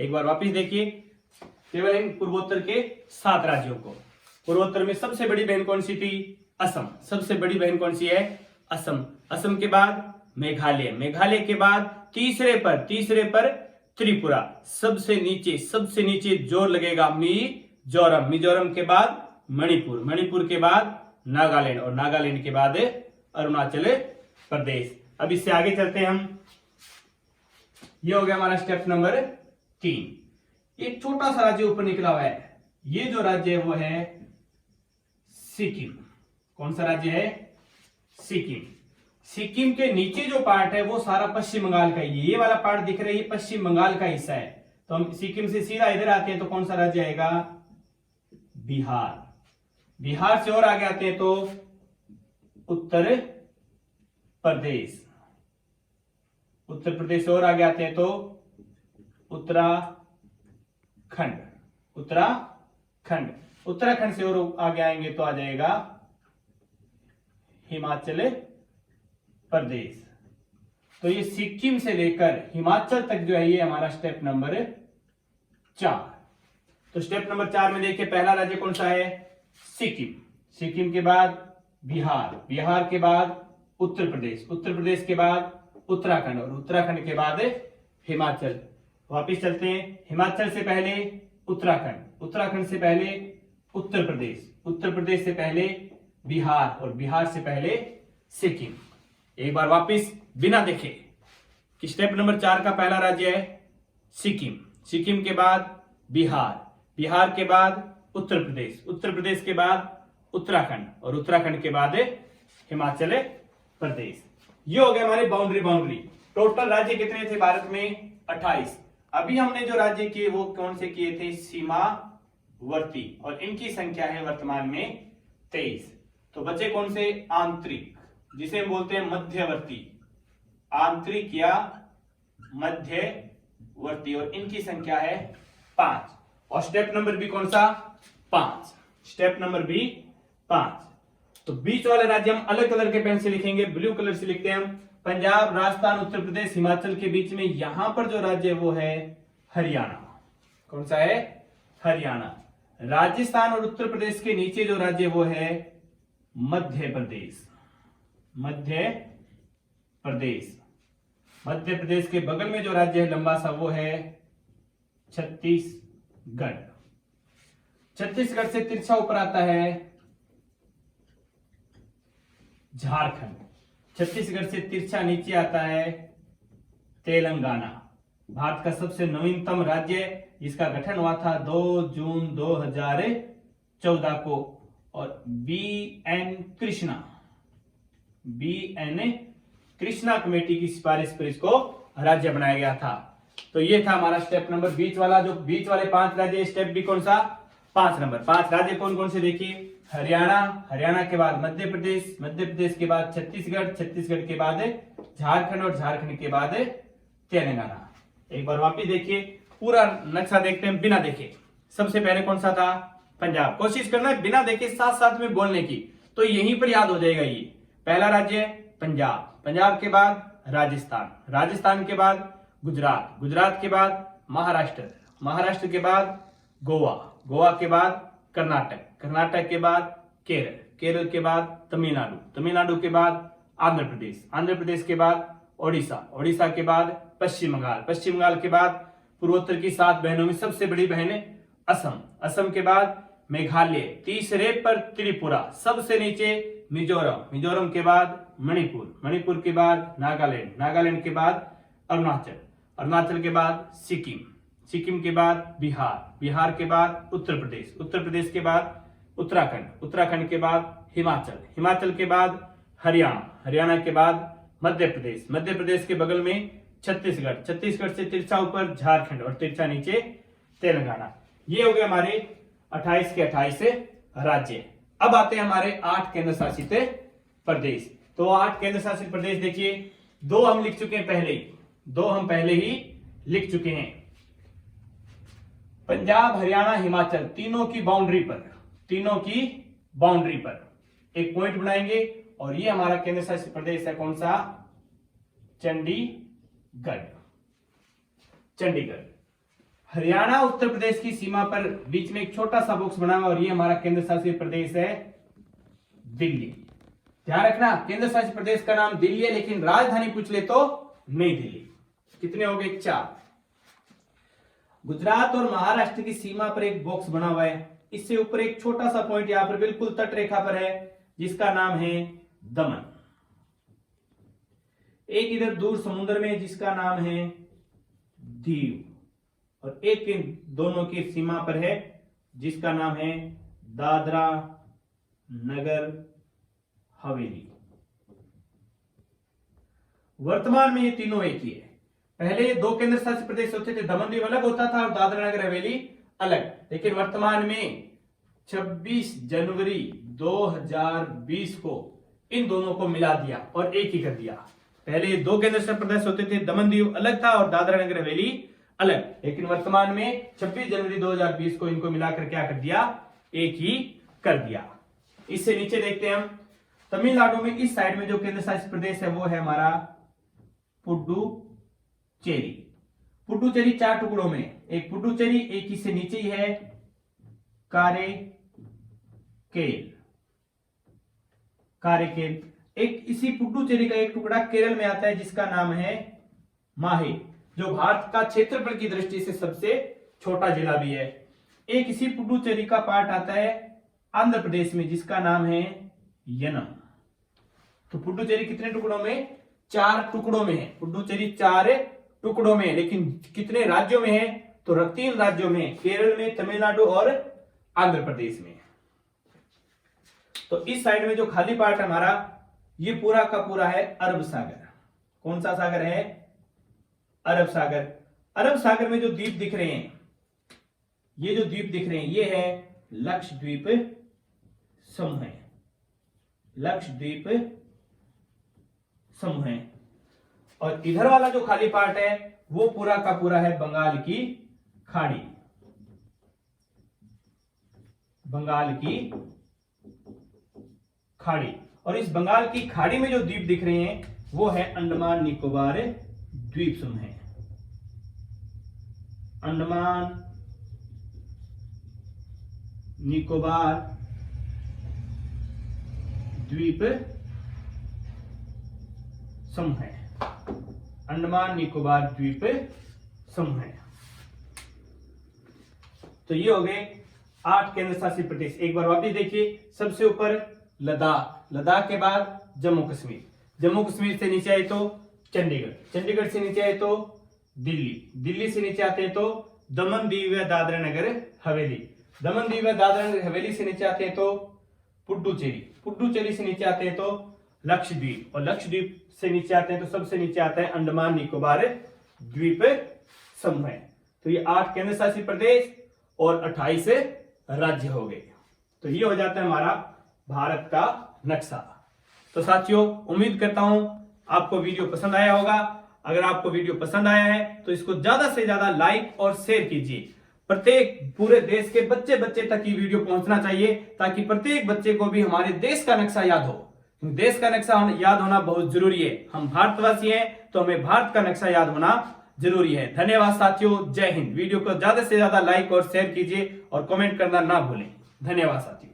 एक बार वापिस देखिए, केवल इन पूर्वोत्तर के 7 राज्यों को। पूर्वोत्तर में सबसे बड़ी बहन कौन सी थी? असम। सबसे बड़ी बहन कौन सी है? असम। असम के बाद मेघालय। मेघालय के बाद तीसरे पर त्रिपुरा। सबसे नीचे जोर लगेगा मिजोरम। मिजोरम के बाद मणिपुर। मणिपुर के बाद नागालैंड और नागालैंड के बाद अरुणाचल प्रदेश। अब इससे आगे चलते हैं हम। ये हो गया हमारा स्टेप नंबर 3। एक छोटा सा राज्य ऊपर निकला हुआ है। ये जो राज्य है वो है सिक्किम। कौन सा राज्य है? सिक्किम। सिक्किम के नीचे जो पार्ट है वो सारा पश्चिम बंगाल का ही है। ये वाला पार्ट दिख रहा है, ये पश्चिम बंगाल का हिस्सा है। तो हम सिक्किम से सीधा इधर आते हैं तो कौन सा राज्य आएगा? बिहार। बिहार से और आगे आते हैं तो उत्तर प्रदेश। उत्तर प्रदेश से और आगे आते हैं तो उत्तराखंड। उत्तराखंड से और आगे आएंगे तो आ जाएगा हिमाचल प्रदेश। तो ये सिक्किम से लेकर हिमाचल तक जो है ये हमारा स्टेप नंबर 4। तो स्टेप नंबर 4 में देखिए, पहला राज्य कौन सा है? सिक्किम। सिक्किम के बाद बिहार। बिहार के बाद उत्तर प्रदेश। उत्तर प्रदेश के बाद उत्तराखंड और उत्तराखंड के बाद हिमाचल। वापिस चलते हैं। हिमाचल से पहले उत्तराखंड। उत्तराखंड से पहले उत्तर प्रदेश। उत्तर प्रदेश से पहले बिहार और बिहार से पहले सिक्किम। एक बार वापिस बिना देखे कि स्टेप नंबर 4 का पहला राज्य है सिक्किम। सिक्किम के बाद बिहार। बिहार के बाद उत्तर प्रदेश। उत्तर प्रदेश के बाद उत्तराखंड और उत्तराखंड के बाद हिमाचल प्रदेश। ये हो गया हमारे बाउंड्री। टोटल राज्य कितने थे भारत में? 28। अभी हमने जो राज्य किए वो कौन से किए थे? सीमावर्ती, और इनकी संख्या है वर्तमान में 23। तो बचे कौन से? आंतरिक, जिसे हम बोलते हैं मध्यवर्ती। आंतरिक या मध्यवर्ती, और इनकी संख्या है 5। और स्टेप नंबर बी कौन सा? 5। Step number B 5। तो बीच वाले राज्य हम अलग कलर के पेन से लिखेंगे, ब्लू कलर से लिखते हैं हम। पंजाब, राजस्थान, उत्तर प्रदेश, हिमाचल के बीच में यहां पर जो राज्य है वो है हरियाणा। कौन सा है? हरियाणा। राजस्थान और उत्तर प्रदेश के नीचे जो राज्य वो है मध्य प्रदेश। मध्य प्रदेश के बगल में जो राज्य है लंबा सा वो है छत्तीसगढ़। छत्तीसगढ़ से तिरछा ऊपर आता है झारखंड। छत्तीसगढ़ से तिरछा नीचे आता है तेलंगाना। भारत का सबसे नवीनतम राज्य, जिसका गठन हुआ था 2 जून 2014 को, और बी.एन. कृष्णा कमेटी की सिफारिश पर इसको राज्य बनाया गया था। तो ये था हमारा स्टेप नंबर बीच वाला। जो बीच वाले 5 राज्य, स्टेप बी कौन सा? 5 नंबर। 5 राज्य कौन कौन से देखिए? हरियाणा। हरियाणा के बाद मध्य प्रदेश। मध्य प्रदेश के बाद छत्तीसगढ़। छत्तीसगढ़ के बाद झारखंड और झारखंड के बाद तेलंगाना। एक बार वापिस देखिए, पूरा नक्शा देखते हैं बिना देखे। सबसे पहले कौन सा था? पंजाब। कोशिश करना है बिना देखे साथ साथ में बोलने की, तो यहीं पर याद हो जाएगा। ये पहला राज्य है पंजाब। पंजाब के बाद राजस्थान। राजस्थान के बाद गुजरात। गुजरात के बाद महाराष्ट्र। महाराष्ट्र के बाद गोवा। गोवा के बाद कर्नाटक। कर्नाटक के बाद केरल। केरल के बाद तमिलनाडु। तमिलनाडु के बाद आंध्र प्रदेश। आंध्र प्रदेश के बाद ओडिशा। ओडिशा के बाद पश्चिम बंगाल। पश्चिम बंगाल के बाद पूर्वोत्तर की 7 बहनों में सबसे बड़ी बहन है असम। असम के बाद मेघालय। तीसरे पर त्रिपुरा। सबसे नीचे मिजोरम। मिजोरम के बाद मणिपुर। मणिपुर के बाद नागालैंड। नागालैंड के बाद अरुणाचल। अरुणाचल के बाद सिक्किम। सिक्किम के बाद बिहार। बिहार के बाद उत्तर प्रदेश। उत्तर प्रदेश के बाद उत्तराखंड। उत्तराखंड के बाद हिमाचल। हिमाचल के बाद हरियाणा। हरियाणा के बाद मध्य प्रदेश। मध्य प्रदेश के बगल में छत्तीसगढ़। छत्तीसगढ़ से तिरछा ऊपर झारखंड और तिरछा नीचे तेलंगाना। ये हो गए हमारे 28 के 28 राज्य। अब आते हैं हमारे 8 केंद्र शासित प्रदेश। तो 8 केंद्र शासित प्रदेश देखिए, 2 हम लिख चुके हैं पहले ही। 2 हम पहले ही लिख चुके हैं। पंजाब, हरियाणा, हिमाचल, तीनों की बाउंड्री पर एक पॉइंट बनाएंगे, और ये हमारा केंद्र शासित प्रदेश है कौन सा? चंडीगढ़। चंडीगढ़। हरियाणा उत्तर प्रदेश की सीमा पर बीच में एक छोटा सा बॉक्स बना हुआ और ये हमारा केंद्र शासित प्रदेश है दिल्ली। ध्यान रखना, केंद्र शासित प्रदेश का नाम दिल्ली है, लेकिन राजधानी पूछ ले तो नई दिल्ली। कितने हो गए? 4। गुजरात और महाराष्ट्र की सीमा पर एक बॉक्स बना हुआ है, इससे ऊपर एक छोटा सा पॉइंट यहां पर बिल्कुल तट रेखा पर है जिसका नाम है दमन। एक इधर दूर समुद्र में जिसका नाम है दीव, और एक इन दोनों की सीमा पर है जिसका नाम है दादरा नगर हवेली। वर्तमान में ये तीनों एक ही है। पहले 2 केंद्र शासित प्रदेश होते थे, दमन दीव अलग होता था और दादरा नगर हवेली अलग, लेकिन वर्तमान में 26 जनवरी 2020 को इन दोनों को मिला दिया और एक ही कर दिया। पहले 2 केंद्र शासित प्रदेश होते थे, दमन दीव अलग था और दादरा नगर हवेली अलग, लेकिन वर्तमान में 26 जनवरी 2020 को इनको मिलाकर क्या कर दिया? एक ही कर दिया। इससे नीचे देखते हैं हम, तमिलनाडु में इस साइड में जो केंद्र शासित प्रदेश है वो है हमारा पुडुचेरी। पुडुचेरी 4 टुकड़ों में, एक पुडुचेरी, एक इससे नीचे ही है कारेकेल। एक इसी पुडुचेरी का एक टुकड़ा केरल में आता है जिसका नाम है माहे, जो भारत का क्षेत्रफल की दृष्टि से सबसे छोटा जिला भी है। एक इसी पुडुचेरी का पार्ट आता है आंध्र प्रदेश में जिसका नाम है यनम। तो पुडुचेरी कितने टुकड़ों में? 4 टुकड़ों में है। पुडुचेरी 4 टुकड़ों में है, लेकिन कितने राज्यों में है? तो 3 राज्यों में, केरल में, तमिलनाडु और आंध्र प्रदेश में। तो इस साइड में जो खाली पार्ट हमारा, ये पूरा का पूरा है अरब सागर। कौन सा सागर है? अरब सागर। अरब सागर में जो द्वीप दिख रहे हैं, ये जो द्वीप दिख रहे हैं, ये है लक्षद्वीप समूह है। लक्षद्वीप समूह है। और इधर वाला जो खाली पार्ट है वो पूरा का पूरा है बंगाल की खाड़ी। बंगाल की खाड़ी। और इस बंगाल की खाड़ी में जो द्वीप दिख रहे हैं वो है अंडमान निकोबार द्वीप समूह है। अंडमान निकोबार द्वीप समूह है। अंडमान निकोबार द्वीप समूह है। तो ये हो गए 8 केंद्र शासित प्रदेश। एक बार वापिस देखिए, सबसे ऊपर लद्दाख, लद्दाख के बाद जम्मू कश्मीर, जम्मू कश्मीर से नीचे आए तो चंडीगढ़, चंडीगढ़ से नीचे आए तो दिल्ली, दिल्ली से नीचे आते हैं तो दमन दीव या दादरा नगर हवेली, दमन दीव या दादरा नगर हवेली से नीचे आते हैं तो पुडुचेरी, पुडुचेरी से नीचे आते हैं तो लक्षद्वीप, और लक्षद्वीप से नीचे आते हैं तो सबसे नीचे आता है अंडमान निकोबार द्वीप समूह। तो ये 8 केंद्र शासित प्रदेश और 28 राज्य हो गए। तो ये हो जाता है हमारा भारत का नक्शा। तो साथियों, उम्मीद करता हूं आपको वीडियो पसंद आया होगा। अगर आपको वीडियो पसंद आया है तो इसको ज्यादा से ज्यादा लाइक और शेयर कीजिए। प्रत्येक पूरे देश के बच्चे बच्चे तक ये वीडियो पहुंचना चाहिए, ताकि प्रत्येक बच्चे को भी हमारे देश का नक्शा याद हो। देश का नक्शा याद होना बहुत जरूरी है। हम भारतवासी हैं तो हमें भारत का नक्शा याद होना जरूरी है। धन्यवाद साथियों, जय हिंद। वीडियो को ज्यादा से ज्यादा लाइक और शेयर कीजिए और कमेंट करना ना भूलें। धन्यवाद साथियों।